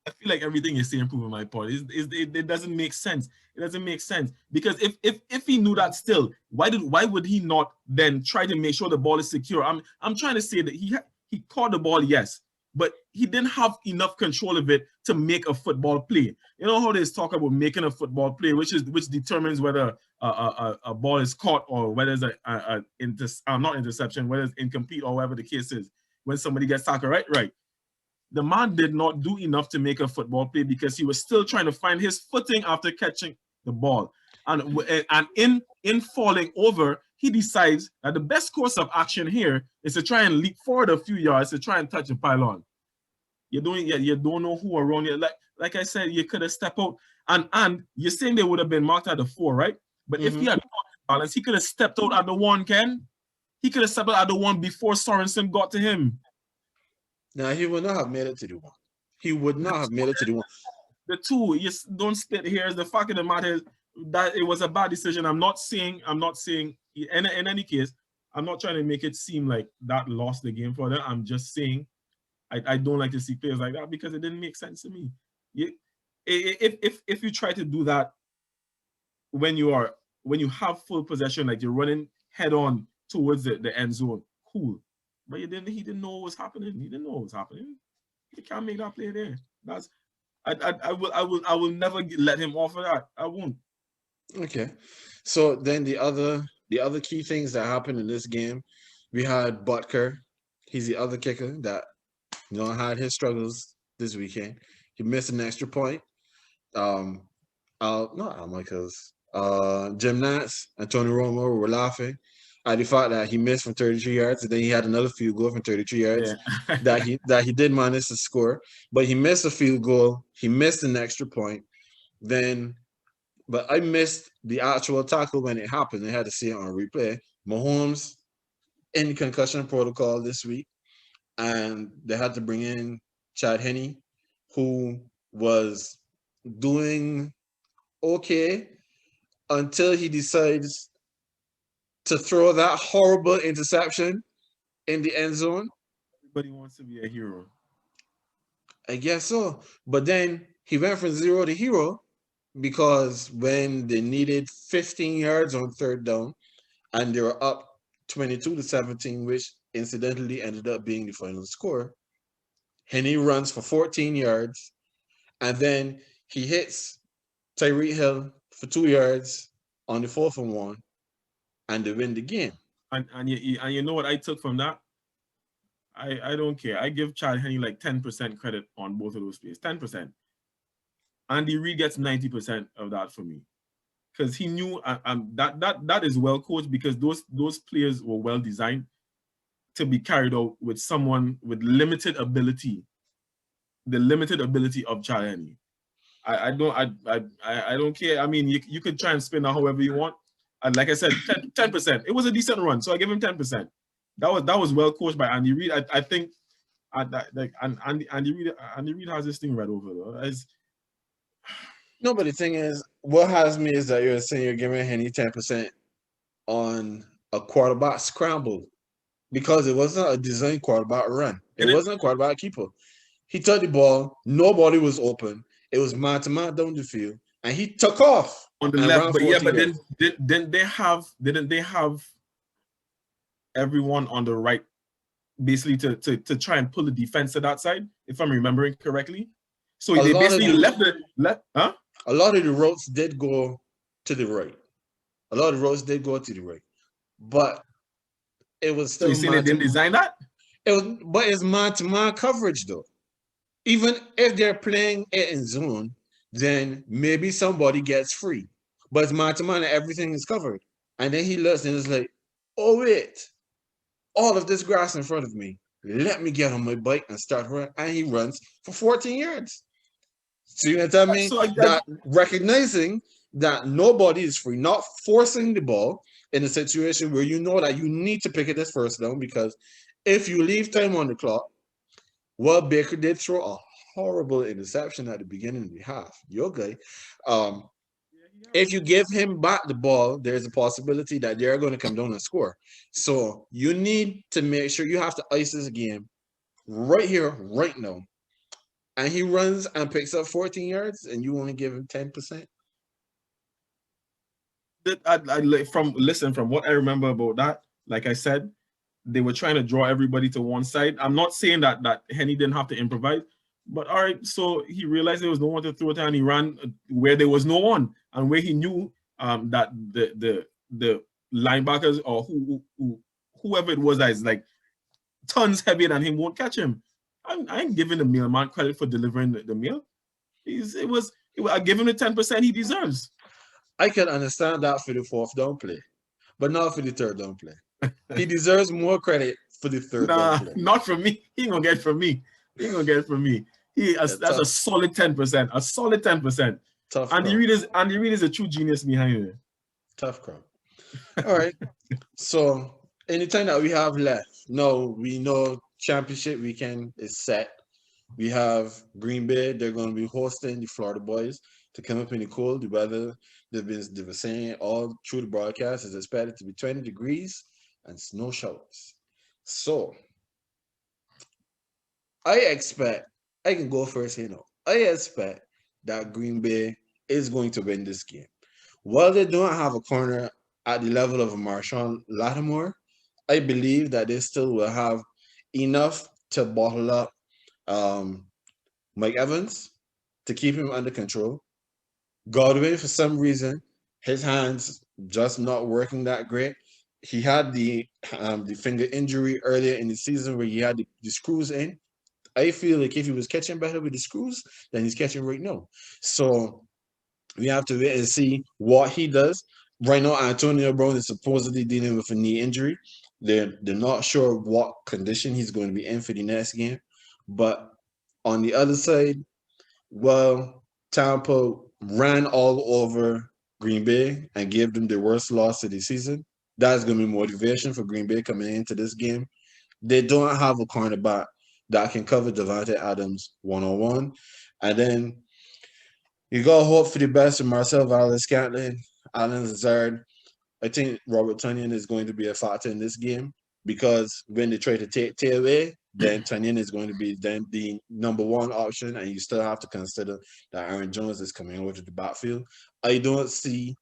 B: I feel like everything you're saying proving my point. It doesn't make sense. It doesn't make sense. Because if he knew that still, why would he not then try to make sure the ball is secure? I'm trying to say that he caught the ball, yes, but he didn't have enough control of it to make a football play. You know how they talk about making a football play, which determines whether a ball is caught or whether it's not interception, whether it's incomplete or whatever the case is. When somebody gets tackled, right? The man did not do enough to make a football play because he was still trying to find his footing after catching the ball. And in falling over, he decides that the best course of action here is to try and leap forward a few yards to try and touch the pylon. You don't know who around you. Like I said, you could have stepped out. And you're saying they would have been marked at the 4, right? But if he had balance, he could have stepped out at the 1, Ken. He could have stepped out at the 1 before Sorensen got to him.
A: Now, he would not have made it to the 1. He would not have made it to the 1.
B: The 2, you don't split hairs. The fact of the matter is that it was a bad decision. I'm not saying in any case, I'm not trying to make it seem like that lost the game for them. I'm just saying I don't like to see players like that because it didn't make sense to me. If you try to do that when you have full possession, like you're running head on towards the end zone, cool. But he didn't know what was happening. He didn't know what was happening. You can't make that play there. I will never let him off of that. I won't.
A: Okay. So then the other key things that happened in this game, we had Butker. He's the other kicker that had his struggles this weekend. He missed an extra point. Jim Nance and Tony Romo were laughing at the fact that he missed from 33 yards, and then he had another field goal from 33 yards that he did manage to score. But he missed a field goal. He missed an extra point. But I missed the actual tackle when it happened. I had to see it on replay. Mahomes in concussion protocol this week, and they had to bring in Chad Henne, who was doing okay until he decides to throw that horrible interception in the end zone.
B: Everybody wants to be a hero.
A: I guess so. But then he went from 0 to hero because when they needed 15 yards on third down and they were up 22-17, which incidentally ended up being the final score, Henne runs for 14 yards, and then he hits Tyreek Hill for 2 yards on the 4th and 1, and they win the game.
B: And you know what I took from that? I don't care. I give Chad Henne like 10% credit on both of those plays. 10%. Andy Reid gets 90% of that for me. Because he knew that is well coached, because those players were well designed to be carried out with someone with limited ability. The limited ability of Chad Henne. I don't care. I mean, you could try and spin that however you want. And like I said, 10%. It was a decent run, so I give him 10%. That was well coached by Andy Reid. I think Andy Reid has this thing right over though.
A: No, but the thing is, what has me is that you're saying you're giving Henne 10% on a quarterback scramble, because it wasn't a designed quarterback run. It wasn't a quarterback keeper. He took the ball, nobody was open. It was man-to-man down the field, and he took off
B: on the left. But then didn't they have everyone on the right, basically to try and pull the defense to that side, if I'm remembering correctly? So they basically left.
A: A lot of the routes did go to the right. But it was still.
B: So you saying they didn't design that?
A: But it's man-to-man coverage though. Even if they're playing it in zone, then maybe somebody gets free. But it's man-to-man and everything is covered. And then he looks and is like, oh wait, all of this grass in front of me. Let me get on my bike and start running. And he runs for 14 yards. So you're gonna tell me that recognizing that nobody is free, not forcing the ball in a situation where you know that you need to pick it this first down, because if you leave time on the clock, well, Baker did throw a horrible interception at the beginning of the half. You're okay. If you give him back the ball, there's a possibility that they're going to come down and score. So you need to make sure you have to ice this game right here, right now. And he runs and picks up 14 yards, and you only give him 10%.
B: From what I remember about that, like I said, they were trying to draw everybody to one side. I'm not saying that Henne didn't have to improvise, but all right, so he realized there was no one to throw it to, and he ran where there was no one, and where he knew that the linebackers or whoever it was that is like tons heavier than him won't catch him. I ain't giving the mailman credit for delivering the meal. I give him the 10% he deserves.
A: I can understand that for the fourth down play, but not for the third down play. He deserves more credit for the third down
B: Nah,
A: play.
B: not from me. He ain't gonna get it from me. He ain't gonna get it from me.
A: Yeah,
B: That's a solid 10%. A solid 10%.
A: tough
B: Andy
A: crowd.
B: Reid is a true genius behind it.
A: Tough crowd. All right. So anytime that we have left, no, we know championship weekend is set. We have Green Bay. They're going to be hosting the Florida boys to come up in the cold. The weather, they were saying all through the broadcast is expected to be 20 degrees and snow showers. So I expect, I can go first here now. I expect that Green Bay is going to win this game. While they don't have a corner at the level of a Marshawn Lattimore, I believe that they still will have enough to bottle up um, Mike Evans to keep him under control. Godwin, for some reason, his hands just not working that great. He had the finger injury earlier in the season where he had the screws in. I feel like if he was catching better with the screws than he's catching right now. So we have to wait and see what he does. Right now, Antonio Brown is supposedly dealing with a knee injury. They're not sure what condition he's going to be in for the next game. But on the other side, well, Tampa ran all over Green Bay and gave them the worst loss of the season. That's going to be motivation for Green Bay coming into this game. They don't have a cornerback that can cover Devontae Adams one-on-one. And then you got to hope for the best of Marcel Valdes-Scantling, Alan Lazard. I think Robert Tonyan is going to be a factor in this game because when they try to take Tay away, then Tonyan is going to be then the number one option, and you still have to consider that Aaron Jones is coming over to the backfield. I don't see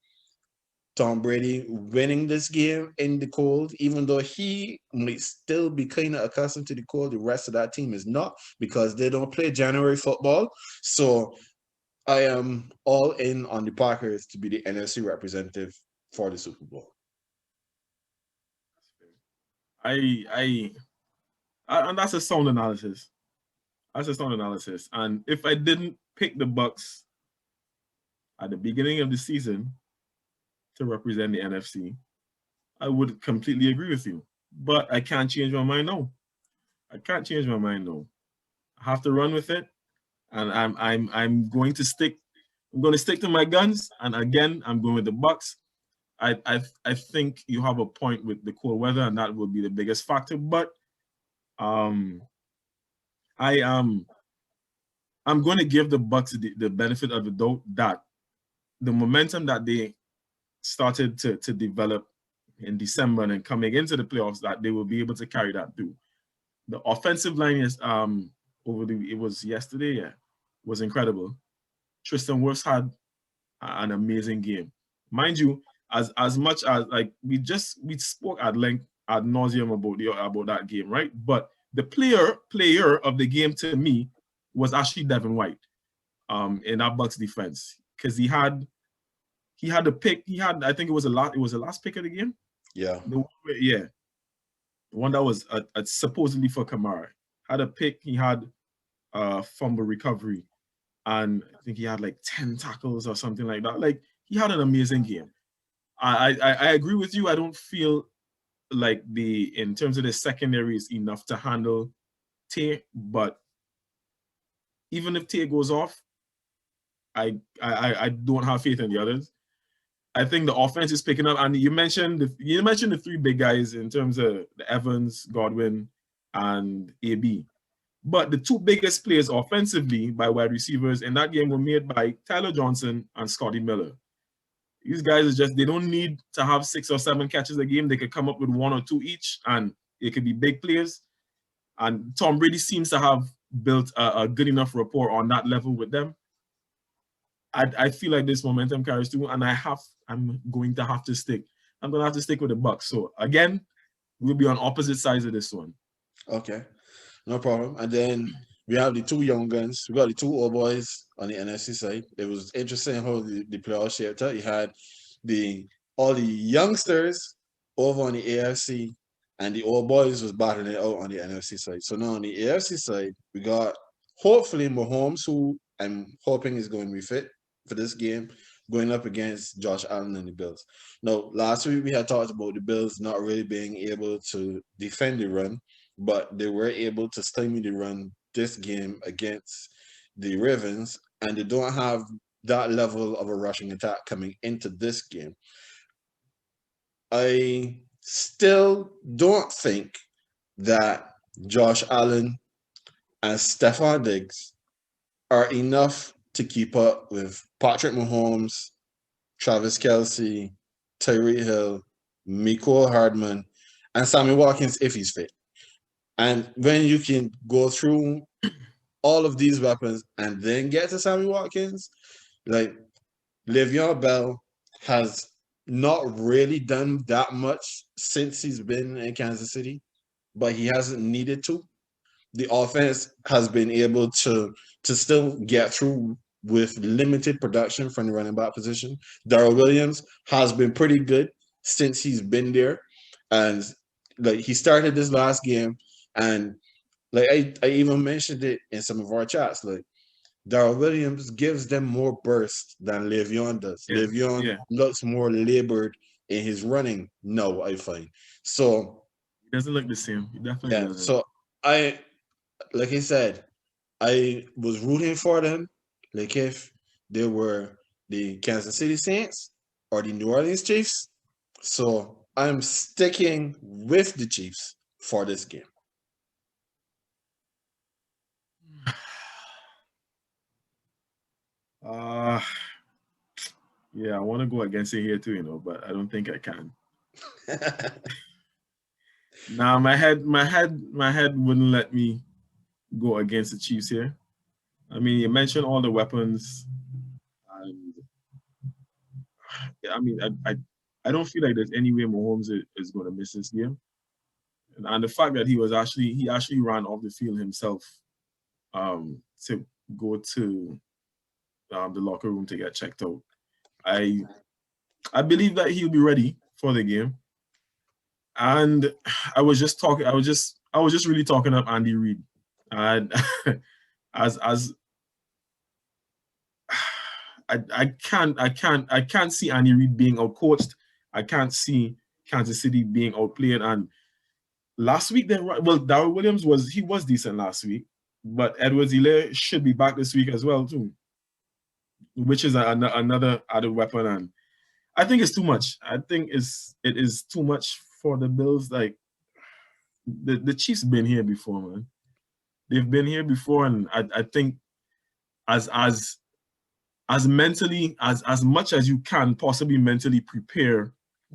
A: Tom Brady winning this game in the cold, even though he might still be kind of accustomed to the cold. The rest of that team is not because they don't play January football. So I am all in on the Packers to be the NFC representative for the Super Bowl.
B: I, I, and that's a sound analysis. That's a sound analysis. And if I didn't pick the Bucks at the beginning of the season to represent the NFC, I would completely agree with you. But I can't change my mind now. I can't change my mind now. I have to run with it, and I'm going to stick. I'm going to stick to my guns, and again, I'm going with the Bucks. I think you have a point with the cold weather, and that will be the biggest factor. But I am I'm going to give the Bucks the benefit of the doubt that the momentum that they started to develop in December and then coming into the playoffs, that they will be able to carry that through. The offensive line is it was yesterday, yeah, was incredible. Tristan Wirfs had an amazing game. Mind you, as much as like we spoke at length ad nauseum about that game, right? But the player of the game to me was actually Devin White, in that Bucks defense, because he had the pick. I think it was the last pick of the game.
A: Yeah.
B: The one that was supposedly for Kamara. Had a pick. He had fumble recovery, and I think he had like 10 tackles or something like that. Like, he had an amazing game. I agree with you. I don't feel like in terms of the secondary is enough to handle Tay, but even if Tay goes off, I don't have faith in the others. I think the offense is picking up, and you mentioned the three big guys in terms of the Evans, Godwin, and AB. But the two biggest players offensively by wide receivers in that game were made by Tyler Johnson and Scotty Miller. These guys they don't need to have 6 or 7 catches a game. They could come up with 1 or 2 each, and it could be big players. And Tom Brady seems to have built a good enough rapport on that level with them. I feel like this momentum carries through, and I'm going to have to stick. I'm going to have to stick with the Bucks. So again, we'll be on opposite sides of this one.
A: Okay, no problem. And then we have the two young guns. We got the two old boys on the NFC side. It was interesting how the playoff shaped out. You had all the youngsters over on the AFC, and the old boys was battling it out on the NFC side. So now on the AFC side, we got hopefully Mahomes, who I'm hoping is going to be fit for this game. going up against Josh Allen and the Bills. Now, last week we had talked about the Bills not really being able to defend the run, but they were able to stymie the run this game against the Ravens, and they don't have that level of a rushing attack coming into this game. I still don't think that Josh Allen and Stephon Diggs are enough to keep up with Patrick Mahomes, Travis Kelce, Tyreek Hill, Mecole Hardman, and Sammy Watkins if he's fit. And when you can go through all of these weapons and then get to Sammy Watkins, like Le'Veon Bell has not really done that much since he's been in Kansas City, but he hasn't needed to. The offense has been able to still get through with limited production from the running back position. Darrell Williams has been pretty good since he's been there, and like he started this last game, and like I even mentioned it in some of our chats. Like Darrell Williams gives them more burst than Le'Veon does.
B: Yeah,
A: Le'Veon
B: yeah.
A: looks more labored in his running. No, I find so.
B: He doesn't look the same. He definitely
A: Yeah,
B: doesn't.
A: so like I said, I was rooting for them, like if they were the Kansas City Saints or the New Orleans Chiefs. So I'm sticking with the Chiefs for this game.
B: Yeah, I want to go against it here too, but I don't think I can. Now my head wouldn't let me go against the Chiefs here. I mean, you mentioned all the weapons, and I mean, I don't feel like there's any way Mahomes is going to miss this game, and the fact that he actually ran off the field himself, to go to the locker room to get checked out. I believe that he'll be ready for the game. And I was just really talking up Andy Reid. And as I can't see Andy Reid being outcoached. I can't see Kansas City being outplayed. And last week, Darrell Williams was decent last week, but Edwards-Helaire should be back this week as well too, which is another added weapon. And I think it's too much. I think it is too much for the Bills. Like the Chiefs been here before, man. They've been here before, and I think as mentally as much as you can possibly mentally prepare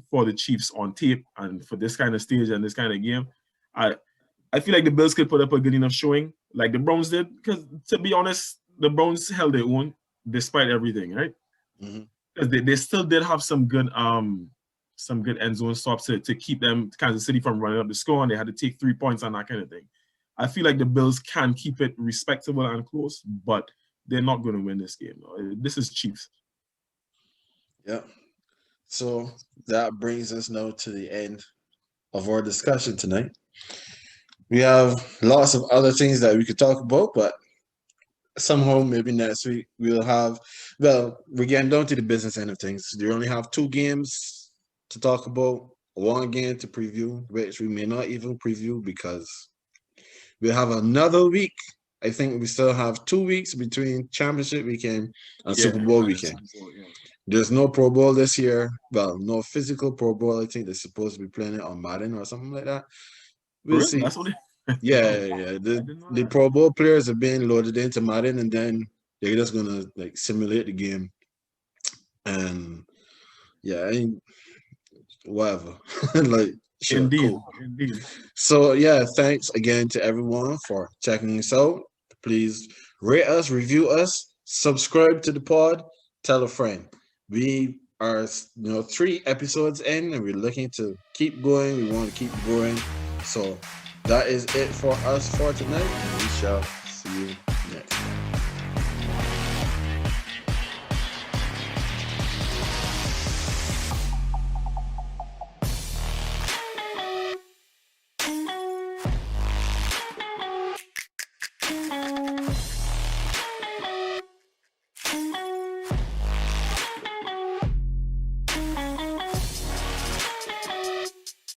B: for the Chiefs on tape and for this kind of stage and this kind of game, I feel like the Bills could put up a good enough showing, like the Browns did. Because to be honest, the Browns held their own despite everything, right? Because they still did have some good end zone stops to keep them Kansas City from running up the score, and they had to take 3 points and that kind of thing. I feel like the Bills can keep it respectable and close, but they're not going to win this game. This is Chiefs.
A: Yeah. So that brings us now to the end of our discussion tonight. We have lots of other things that we could talk about, but somehow maybe next week we'll have, we're getting down to the business end of things. We only have 2 games to talk about, 1 game to preview, which we may not even preview because we'll have another week. I think we still have 2 weeks between championship weekend and Super Bowl weekend. There's no Pro Bowl this year. Well, no physical Pro Bowl. I think they're supposed to be playing it on Madden or something like that. We'll see.
B: That's what
A: Yeah. The Pro Bowl players are being loaded into Madden, and then they're just gonna like simulate the game. And yeah, whatever. Like sure,
B: indeed.
A: Cool. Indeed. So yeah, thanks again to everyone for checking us out. Please rate us, review us, subscribe to the pod, tell a friend. We are 3 episodes in, and we're looking to keep going. We want to keep growing. So that is it for us for tonight. We shall see you